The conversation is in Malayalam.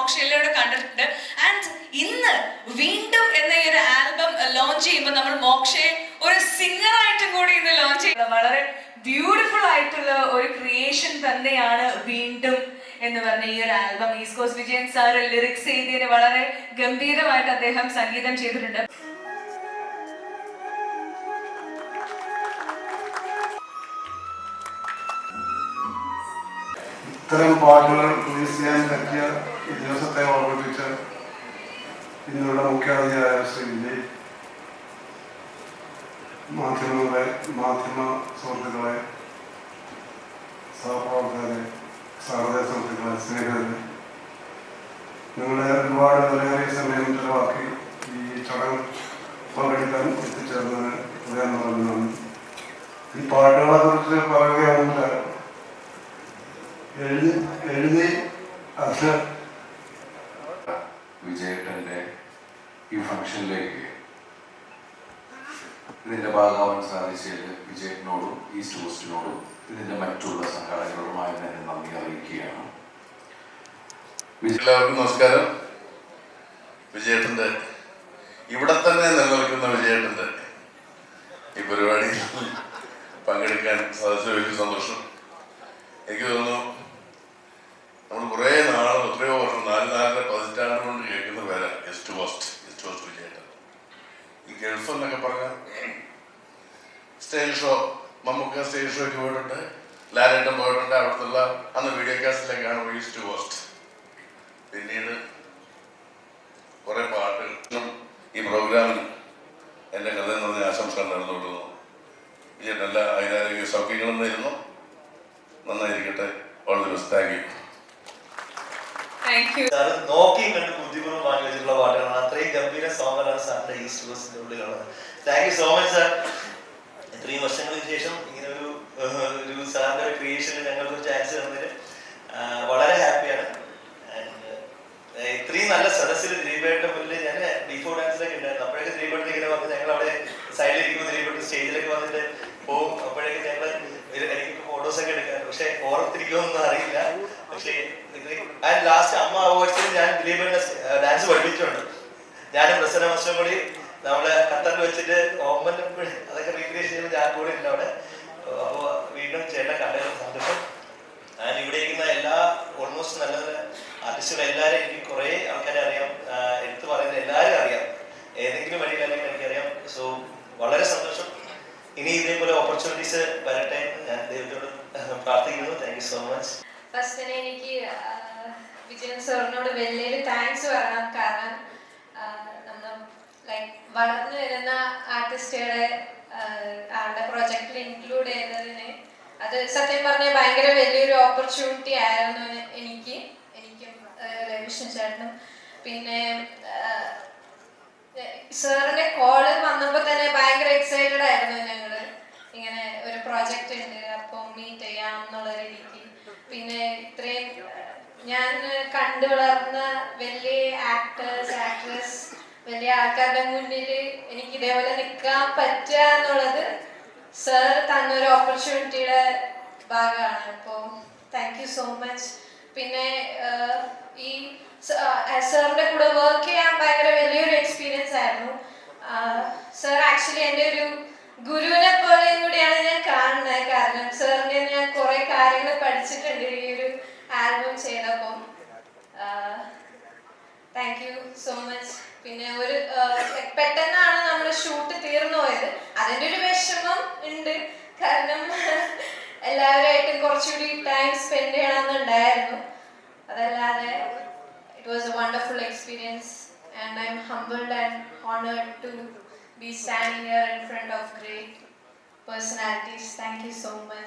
മോക്ഷയിലൂടെ കണ്ടിട്ടുണ്ട്. ആൻഡ് ഇന്ന് വീണ്ടും എന്ന ഈ ഒരു ആൽബം ലോഞ്ച് ചെയ്യുമ്പോൾ നമ്മൾ മോക്ഷയെ ഒരു സിംഗർ ആയിട്ടും കൂടി ഇന്ന് ലോഞ്ച് ചെയ്യുന്നത് വളരെ ബ്യൂട്ടിഫുൾ ആയിട്ടുള്ള ഒരു ക്രിയേഷൻ തന്നെയാണ് വീണ്ടും എന്ന് പറഞ്ഞ ഈ ഒരു album. East Coast Vijayan sir lyrics എഴുതിയതിന് വളരെ ഗംഭീരമായിട്ട് അദ്ദേഹം സംഗീതം ചെയ്തിട്ടുണ്ട്. ഇത്തരം പാട്ടുകൾ റിലീസ് ചെയ്യാൻ പറ്റിയ ഈ ദിവസത്തെ ഓർമ്മിപ്പിച്ച ഇന്നുള്ള മുഖ്യാതിഥിയായ ശ്രീ വിജയ്, മാധ്യമ സുഹൃത്തുക്കളെ, സഹപ്രവർത്തകരെ, സഹോദര സുഹൃത്തുക്കളെ, സ്നേഹിതരെ, നിങ്ങളെ ഒരുപാട് വിലയേറിയ സമയം ചെലവാക്കി ഈ ചടങ്ങ് പങ്കെടുക്കാൻ എത്തിച്ചേർന്നതിന് ഹൃദയം നിറഞ്ഞു. ഈ പാട്ടുകളെ കുറിച്ച് പറയുകയാണെങ്കിൽ എഴുതി അത് വിജയേട്ടൻ്റെ ഈ ഫംഗ്ഷനിലേക്ക് ഇതിൻ്റെ ഭാഗമാവാൻ സാധിച്ചതിൽ വിജയേട്ടനോടും ഈസ്റ്റ് കോസ്റ്റിനോടും ഇതിൻ്റെ മറ്റുള്ള സംഘാടകരോടുമായി തന്നെ നന്ദി അറിയിക്കുകയാണ്. എല്ലാവർക്കും നമസ്കാരം. വിജയേട്ടൻ്റെ ഇവിടെ തന്നെ നിലനിൽക്കുന്ന വിജയേട്ടൻ്റെ ഈ പരിപാടിയിൽ പങ്കെടുക്കാൻ സാധിച്ച വലിയ സന്തോഷം. എനിക്ക് തോന്നുന്നു നമ്മൾ കുറേ നാളും എത്രയോ വർഷം 4 പതിറ്റാണ്ട് കൊണ്ട് കേൾക്കുന്ന പേരാ ഈസ്റ്റ് കോസ്റ്റ് വിജയേട്ടൻ. ഈ ഗൾഫ് എന്നൊക്കെ പറഞ്ഞാൽ സ്റ്റൈൽ ഷോ, മമ്മൂക്ക സ്റ്റൈൽ ഷോയ്ക്ക് പോയിട്ടുണ്ട്, ലാലേട്ടൻ പോയിട്ടുണ്ട്. അവിടുത്തെ അന്ന് വീഡിയോ കാസ്റ്റിലേക്കാണ് ഈസ്റ്റ് കോസ്റ്റ്. പിന്നീട് കുറേ പാട്ടുകളും ഈ പ്രോഗ്രാമിന് എൻ്റെ ഹൃദയം നിറഞ്ഞ ആശംസകൾ നടന്നുകൊണ്ടിരുന്നു. വിജയേട്ടൻ എല്ലാ ആരോഗ്യ സൗഖ്യങ്ങളും നേരുന്നു. നന്നായിരിക്കട്ടെ. All the best. Thank you. Sir നോക്കി കണ്ട് ബുദ്ധിപൂർവ്വം മാറ്റി വെച്ചിട്ടുള്ള പാട്ടുകളാണ്. അത്രയും ഗംഭീര സോങ്ങാണ് സാറിന്റെ ഈസ്റ്റ് കോസ്റ്റിന്റെ ഉള്ളിലുള്ളത്. Thank you so much sir. ഇത്രയും വർഷങ്ങൾക്ക് ശേഷം ഇങ്ങനെ ഒരു സാറിന്റെ ഒരു ക്രിയേഷന് ഞങ്ങൾക്ക് ചാൻസ് തന്നതിന് വളരെ ഹാപ്പിയാണ്. ഇത്രയും നല്ല സദസ്സിൽ ദിലീപേട്ടന്റെ മുന്നിൽ ഞാൻ ബിഫോർ ഡാൻസിലൊക്കെ ഉണ്ടായിരുന്നു. അപ്പോഴേക്ക് ദിലീപേട്ടൻ ഇങ്ങനെ വന്ന് ഞങ്ങൾ അവിടെ സൈഡിലിരിക്കുമ്പോൾ ദിലീപേട്ടൻ സ്റ്റേജിലൊക്കെ വന്നിട്ട് പോകും. അപ്പോഴേക്ക് ഞങ്ങൾ എനിക്ക് ഫോട്ടോസ് ഒക്കെ എടുക്കാൻ, പക്ഷെ ഓർത്തിരിക്കുമെന്നൊന്നും അറിയില്ല. പക്ഷേ ലാസ്റ്റ് അമ്മ അവാർഡ്സിൽ ഞാൻ ദിലീപേട്ടന്റെ ഡാൻസ് പഠിപ്പിച്ചിട്ടുണ്ട്. ഞാനും പ്രസന്ന മസ്റ്റും കൂടി നമ്മള് ഖത്തറിൽ വെച്ചിട്ട് ഓമൻ അതൊക്കെ റീക്രിയേറ്റ് ചെയ്യുമ്പോൾ ഞാൻ കൂടെ ഉണ്ട് അവിടെ. അപ്പോൾ വീണ്ടും ചേട്ടൻ കണ്ടതിന് സന്തോഷം. ഞാൻ ഇവിടെ ഇരിക്കുന്ന എല്ലാ ഓൾമോസ്റ്റ് നല്ല നല്ല ആർട്ടിസ്റ്റുകൾ എല്ലാവരും എനിക്ക് കുറേ ആൾക്കാരെ അറിയാം. എടുത്തു പറയുന്നത് എല്ലാവരും അറിയാം, ഏതെങ്കിലും വഴിയിൽ അല്ലെങ്കിൽ എനിക്കറിയാം. സോ വളരെ സന്തോഷം. ഇനി ഇതേപോലെ ഓപ്പർച്യൂണിറ്റീസ് വരട്ടെ ഞാൻ ദൈവത്തോട് പ്രാർത്ഥിക്കുന്നു. Thank you so much. First തന്നെ എനിക്ക് വിജയൻ സാറിനോട് വലിയൊരു താങ്ക്സ് പറയണം. കാരണം നമ്മൾ ലൈക്ക് വളർന്നു വരുന്ന ആർട്ടിസ്റ്റുകളെ ആളുടെ പ്രൊജക്റ്റിൽ ഇൻക്ലൂഡ് ചെയ്യുന്നതിന് അത് സത്യം പറഞ്ഞാൽ ഭയങ്കര വലിയൊരു ഓപ്പർച്യൂണിറ്റി ആയിരുന്നു എനിക്കും രവിഷ്ണു ചേട്ടനും. പിന്നെ സാറിന്റെ കോള് വന്നപ്പോൾ തന്നെ ഭയങ്കര എക്സൈറ്റഡ് ആയിരുന്നു ഞങ്ങള്. ഇങ്ങനെ ഒരു പ്രോജക്റ്റ് ഉണ്ട്, അപ്പോൾ മീറ്റ് ചെയ്യാം എന്നുള്ള രീതിക്ക്. പിന്നെ ഇത്രയും ഞാൻ കണ്ടു വളർന്ന വലിയ ആക്ടേഴ്സ്, ആക്ട്രസ്, വലിയ ആൾക്കാരുടെ മുന്നിൽ എനിക്ക് ഇതേപോലെ നിൽക്കാൻ പറ്റുക എന്നുള്ളത് സാർ തന്നൊരു ഓപ്പർച്യൂണിറ്റിയുടെ ഭാഗമാണ്. അപ്പോൾ താങ്ക് യു സോ മച്ച്. പിന്നെ ഈ സാറിന്റെ കൂടെ വർക്ക് ചെയ്യാൻ ഭയങ്കര വലിയൊരു എക്സ്പീരിയൻസ് ആയിരുന്നു. സാർ ആക്ച്വലി എൻ്റെ ഒരു ഗുരുവിനെ പോലെയും കൂടിയാണ് ഞാൻ കാണുന്നത്. കാരണം സാറിൻ്റെ ഞാൻ കുറെ കാര്യങ്ങൾ പഠിച്ചിട്ടുണ്ട് ഈ ഒരു ആൽബം ചെയ്തപ്പം. Thank you so much. പിന്നെ ഒരു പെട്ടെന്നാണ് നമ്മുടെ ഷൂട്ട് തീർന്നു പോയത്. അതിൻ്റെ ഒരു വിഷമം ഉണ്ട്. കാരണം എല്ലാവരുമായിട്ടും കുറച്ചുകൂടി ടൈം സ്പെൻഡ് ചെയ്യണമെന്നുണ്ടായിരുന്നു. അതല്ലാതെ it was a wonderful experience and I'm humbled and honored to be standing here in front of great personalities. Thank you so much.